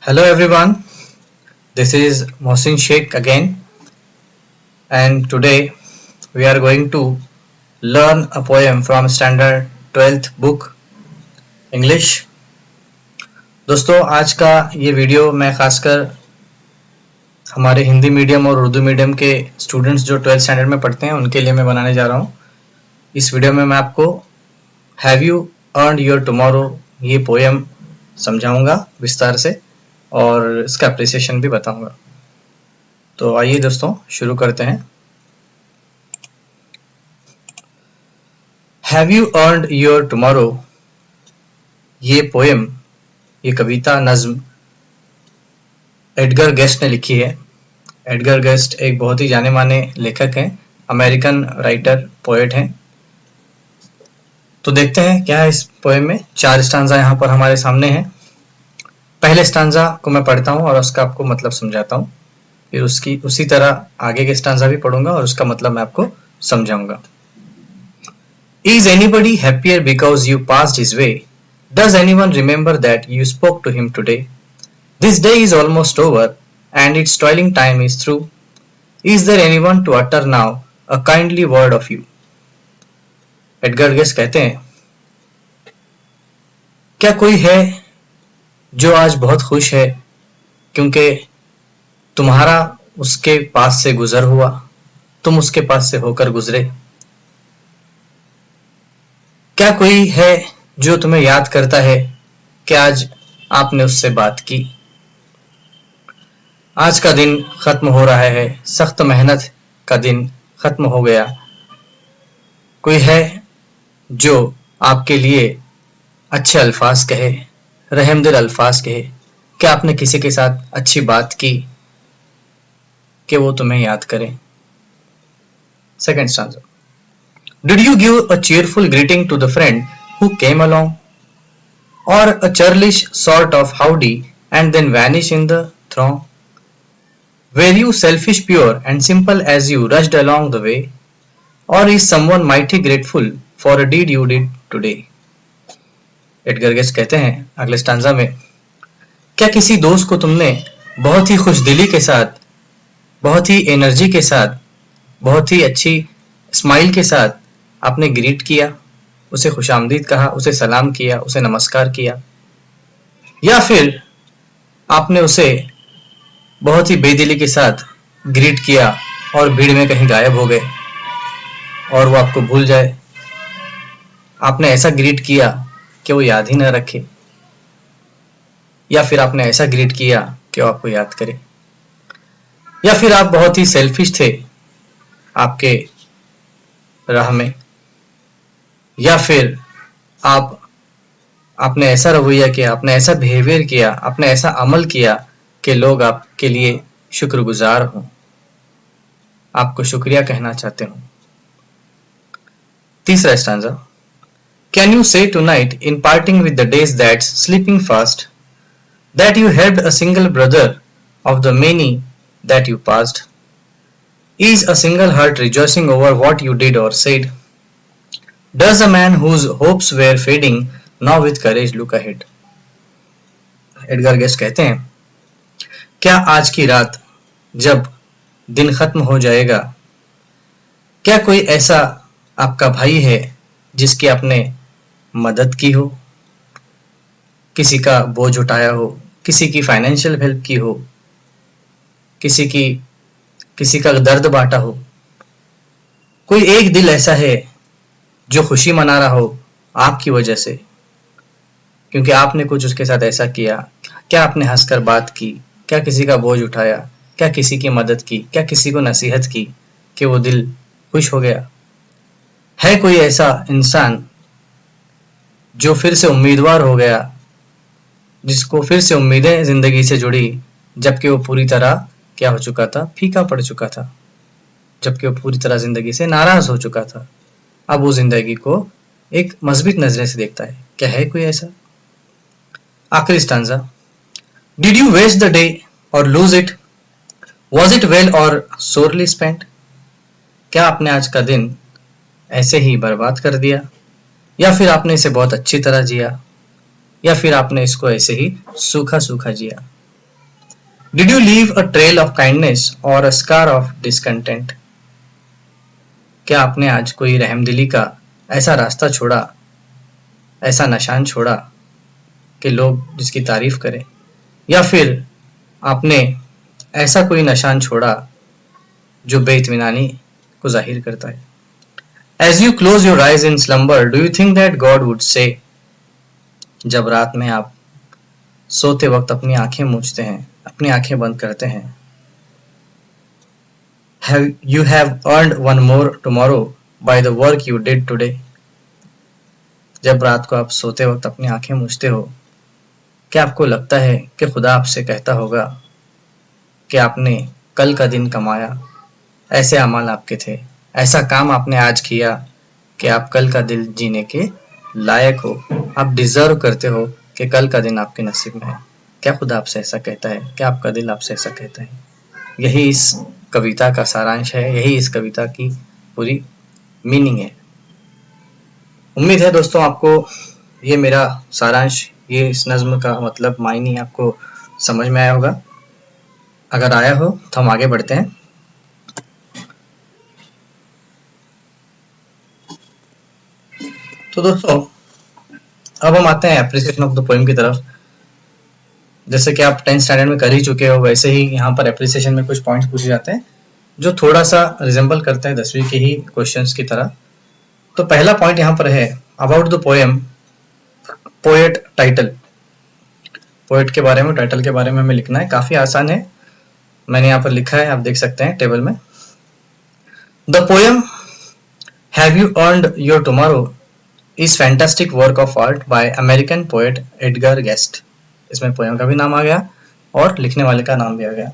Hello everyone, this is Mohsin Sheikh again, and today we are going to learn a poem from Standard 12th book English. दोस्तों आज का ये video मैं खासकर हमारे Hindi medium और उर्दू मीडियम के स्टूडेंट्स जो 12th स्टैंडर्ड में पढ़ते हैं उनके लिए मैं बनाने जा रहा हूँ। इस वीडियो में मैं आपको have you earned your tomorrow ये पोएम समझाऊंगा विस्तार से और इसका अप्रिसिएशन भी बताऊंगा। तो आइए दोस्तों शुरू करते हैं। Have you earned your tomorrow ये पोएम, ये कविता नज्म एडगर गेस्ट ने लिखी है। एडगर गेस्ट एक बहुत ही जाने माने लेखक हैं, अमेरिकन राइटर पोएट हैं। तो देखते हैं क्या है इस पोएम में। 4 स्टांजा यहाँ पर हमारे सामने हैं। पहले स्टांजा को मैं पढ़ता हूँ और उसका आपको मतलब समझाता हूँ, फिर उसी तरह आगे के स्टांजा भी पढ़ूंगा और उसका मतलब मैं आपको समझाऊंगा। Is anybody happier because you passed his way? Does anyone remember that you spoke to him today? This day is almost over and its toiling time is through. Is there anyone to utter now a kindly word of you? Edgar guest कहते हैं, क्या कोई है जो आज बहुत खुश है क्योंकि तुम्हारा उसके पास से गुजर हुआ, तुम उसके पास से होकर गुजरे? क्या कोई है जो तुम्हें याद करता है कि आज आपने उससे बात की? आज का दिन खत्म हो रहा है, सख्त मेहनत का दिन खत्म हो गया। कोई है जो आपके लिए अच्छे अल्फाज कहे, रहमदिल अल्फाज कहे कि आपने किसी के साथ अच्छी बात की कि वो तुम्हें याद करे। Second stanza. Did you give a cheerful greeting to the friend who came along, or a churlish sort of howdy and then vanish in the throng? Were you selfish, pure and simple as you rushed along the way, or is someone mighty grateful for a deed you did today? Edgar guest कहते हैं अगले stanza में, क्या किसी दोस्त को तुमने बहुत ही खुशदिली के साथ, बहुत ही एनर्जी के साथ, बहुत ही अच्छी स्माइल के साथ आपने ग्रीट किया, उसे खुशामदीद कहा, उसे सलाम किया, उसे नमस्कार किया, या फिर आपने उसे बहुत ही बेदिली के साथ ग्रीट किया और भीड़ में कहीं गायब हो गए और वो आपको भूल जाए? आपने ऐसा ग्रीट किया कि वो याद ही न रखे, या फिर आपने ऐसा ग्रीट किया कि वो आपको याद करे, या फिर आप बहुत ही सेल्फिश थे आपके राह में, या फिर आपने ऐसा रवैया किया, आपने ऐसा बिहेवियर किया, आपने ऐसा अमल किया कि लोग आपके लिए शुक्रगुजार हों, आपको शुक्रिया कहना चाहते हों। तीसरा stanza. Can you say tonight in parting with the days that's slipping fast that you helped a single brother of the many that you passed? Is a single heart rejoicing over what you did or said? Does a man whose hopes were fading now with courage look ahead? Edgar guest कहते हैं, क्या आज की रात जब दिन खत्म हो जाएगा, क्या कोई ऐसा आपका भाई है जिसकी आपने मदद की हो, किसी का बोझ उठाया हो, किसी की फाइनेंशियल हेल्प की हो, किसी का दर्द बांटा हो? कोई एक दिल ऐसा है जो खुशी मना रहा हो आपकी वजह से, क्योंकि आपने कुछ उसके साथ ऐसा किया? क्या आपने हंसकर बात की? क्या किसी का बोझ उठाया? क्या किसी की मदद की? क्या किसी को नसीहत की कि वो दिल खुश हो गया? है कोई ऐसा इंसान जो फिर से उम्मीदवार हो गया, जिसको फिर से उम्मीदें जिंदगी से जुड़ी, जबकि वो पूरी तरह क्या हो चुका था? फीका पड़ चुका था, जबकि वो पूरी तरह जिंदगी से नाराज हो चुका था। अब वो जिंदगी को एक मजबूत नजरे से देखता है। क्या है कोई ऐसा? आखिरी stanza. Did you waste the day or lose it? Was it well or sorely spent? क्या आपने आज का दिन ऐसे ही बर्बाद कर दिया, या फिर आपने इसे बहुत अच्छी तरह जिया, या फिर आपने इसको ऐसे ही सूखा सूखा जिया? Did you leave a trail of kindness or a scar of discontent? क्या आपने आज कोई रहमदिली का ऐसा रास्ता छोड़ा, ऐसा निशान छोड़ा कि लोग जिसकी तारीफ करें, या फिर आपने ऐसा कोई निशान छोड़ा जो बेइत्मीनानी को जाहिर करता है? As you close your eyes in slumber, do you think that God would say? जब रात में आप सोते वक्त अपनी आंखें मूंछते हैं, अपनी आंखें बंद करते हैं, you have earned one more tomorrow by the work you did today. जब रात को आप सोते वक्त अपनी आंखें मूंछते हो, क्या आपको लगता है कि खुदा आपसे कहता होगा कि आपने कल का दिन कमाया, ऐसे अमाल आपके थे, ऐसा काम आपने आज किया कि आप कल का दिन जीने के लायक हो, आप डिजर्व करते हो कि कल का दिन आपके नसीब में है? क्या खुदा आपसे ऐसा कहता है? क्या आपका दिल आपसे ऐसा कहता है? यही इस कविता का सारांश है, यही इस कविता की पूरी मीनिंग है। उम्मीद है दोस्तों आपको ये मेरा सारांश, ये इस नज्म का मतलब मायने आपको समझ में आया होगा। अगर आया हो तो हम आगे बढ़ते हैं। तो दोस्तों अब हम आते हैं एप्रिसिएशन ऑफ द पोएम की तरफ। जैसे कि आप 10th स्टैंडर्ड में कर ही चुके हो, वैसे ही यहाँ पर एप्रिसिएशन में कुछ पॉइंट्स पूछे जाते हैं जो थोड़ा सा रिजेंबल करते हैं 10वीं के ही क्वेश्चंस की तरह। तो पहला पॉइंट यहाँ पर है about the poem, poet title. Poet के बारे में, टाइटल के बारे में हमें लिखना है, काफी आसान है। मैंने यहाँ पर लिखा है, आप देख सकते हैं टेबल में। The poem have you earned your tomorrow is fantastic work of art bye American poet Edgar guest. इसमें पोएम का भी नाम आ गया और लिखने वाले का नाम भी आ गया।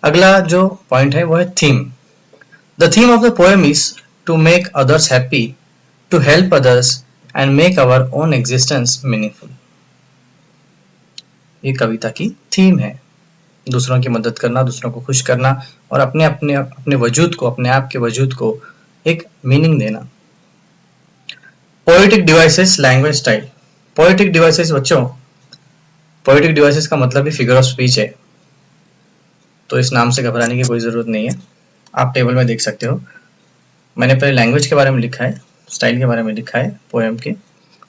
अगला जो पॉइंट है वो है theme. The theme of the poem is to make others happy, to help others and make our own existence meaningful. ये कविता की थीम है, दूसरों की मदद करना, दूसरों को खुश करना और अपने अपने अपने वजूद को, अपने आप के वजूद को एक मीनिंग देना। Poetic devices, language style. Poetic devices बच्चों, पोएटिक डिवाइसेस का मतलब ही फिगर ऑफ स्पीच है, तो इस नाम से घबराने की कोई जरूरत नहीं है। आप टेबल में देख सकते हो, मैंने पहले लैंग्वेज के बारे में लिखा है, स्टाइल के बारे में लिखा है पोएम के।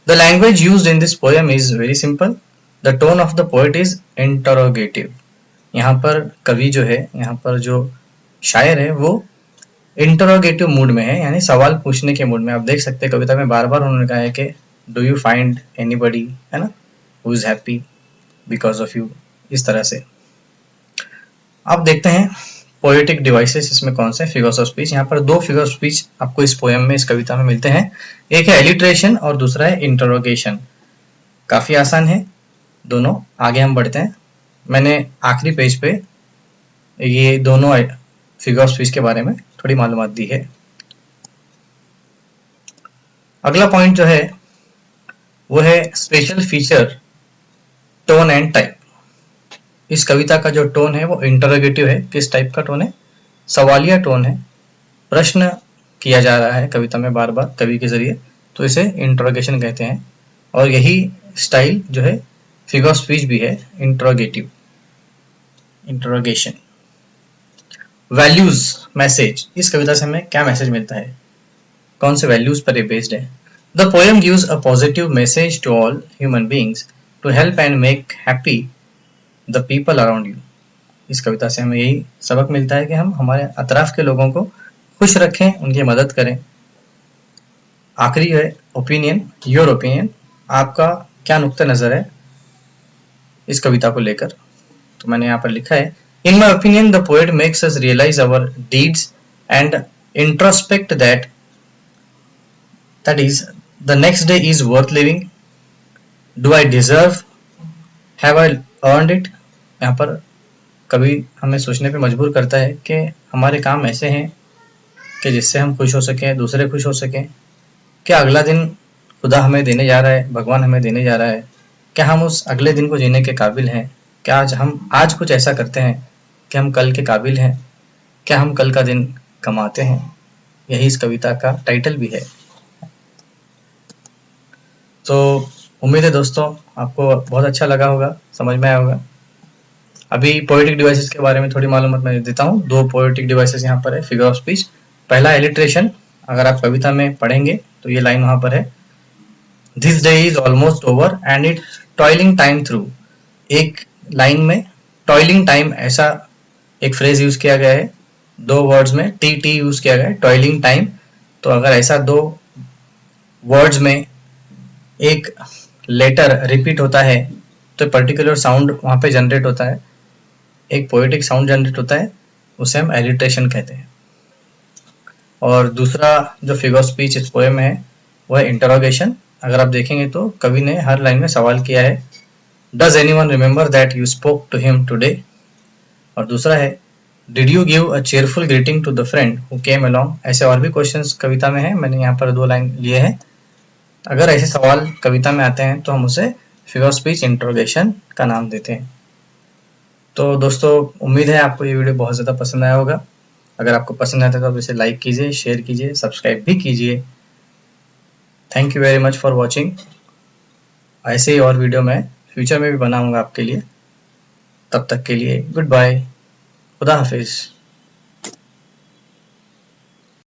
The language used in this poem is very simple, the tone of the poet is interrogative. यहाँ पर कवि जो है, यहाँ पर जो शायर है वो इंटरोगेटिव मूड में है, यानी सवाल पूछने के मूड में। आप देख सकते हैं कविता में बार बार उन्होंने कहा है कि डू यू फाइंड एनीबडी, है ना, who is happy because of you, इस तरह से। अब देखते हैं पोएटिक डिवाइसेस इसमें कौन से फिगर्स ऑफ स्पीच। यहाँ पर दो फिगर ऑफ स्पीच आपको इस पोएम में, इस कविता में मिलते हैं। एक है एलिट्रेशन और दूसरा है इंटरोगेशन। काफी आसान है दोनों। आगे हम बढ़ते हैं। मैंने आखिरी पेज पे ये दोनों फिगर ऑफ स्पीच के बारे में थोड़ी मालूमात दी है। अगला पॉइंट जो है वो है special feature, tone and type. इस कविता का जो टोन है वो इंटरोगेटिव है। किस टाइप का टोन है? सवालिया टोन है, प्रश्न किया जा रहा है कविता में बार बार कवि के जरिए, तो इसे इंटरोगेशन कहते हैं। और यही स्टाइल जो है फिगर ऑफ स्पीच भी है, इंटरोगेटिव, इंटरोगेशन। Values, message. इस कविता से हमें क्या मैसेज मिलता है, कौन से वैल्यूज पर ये बेस्ड है? The poem gives a positive message to all human beings to help and make happy the people around you. इस कविता से हमें यही सबक मिलता है कि हम हमारे अतराफ के लोगों को खुश रखें, उनकी मदद करें। आखिरी है ओपिनियन, योर ओपिनियन। आपका क्या नुक्ता नजर है इस कविता को लेकर? तो मैंने यहाँ पर लिखा है, In my opinion, the poet makes us realize our deeds and introspect that is, the next day is worth living. Do I deserve? Have I earned it? यहाँ पर कवि हमें सोचने पे मजबूर करता है कि हमारे काम ऐसे हैं कि जिससे हम खुश हो सकें, दूसरे खुश हो सकें। क्या अगला दिन खुदा हमें देने जा रहा है, भगवान हमें देने जा रहा है? क्या हम उस अगले दिन को जीने के काबिल हैं? क्या आज कुछ ऐसा करते हैं कि हम कल के काबिल हैं? क्या हम कल का दिन कमाते हैं? यही इस कविता का टाइटल भी है। तो उम्मीद है दोस्तों आपको बहुत अच्छा लगा होगा, समझ में आया होगा। अभी पोएटिक डिवाइसेस के बारे में थोड़ी मालूमात मैं देता हूँ। दो पोएटिक डिवाइसेस यहाँ पर है फिगर ऑफ स्पीच। पहला एलिट्रेशन, अगर आप कविता में पढ़ेंगे तो ये लाइन वहां पर है, this day is almost over and it toiling time through. एक लाइन में टॉयलिंग टाइम ऐसा एक फ्रेज यूज किया गया है, दो वर्ड्स में टी टी यूज किया गया है, टॉयलिंग टाइम। तो अगर ऐसा दो वर्ड्स में एक लेटर रिपीट होता है तो पर्टिकुलर साउंड वहां पे जनरेट होता है, एक पोएटिक साउंड जनरेट होता है, उसे हम एलिट्रेशन कहते हैं। और दूसरा जो फिगर ऑफ स्पीच इस पोएम है वो है इंटरोगेशन। अगर आप देखेंगे तो कवि ने हर लाइन में सवाल किया है, does anyone remember that you spoke to him today. और दूसरा है, did you give a cheerful greeting to the friend who came along. ऐसे और भी क्वेश्चंस कविता में हैं, मैंने यहाँ पर दो लाइन लिए हैं। अगर ऐसे सवाल कविता में आते हैं तो हम उसे फिगर ऑफ स्पीच इंटरोगेशन का नाम देते हैं। तो दोस्तों, उम्मीद है आपको ये वीडियो बहुत ज़्यादा पसंद आया होगा। अगर आपको पसंद आता है तो आप इसे लाइक कीजिए, शेयर कीजिए, सब्सक्राइब भी कीजिए। Thank you very much for watching. ऐसे ही और वीडियो मैं फ्यूचर में भी बनाऊंगा आपके लिए। तब तक के लिए गुड बाय, खुदा हाफिज़।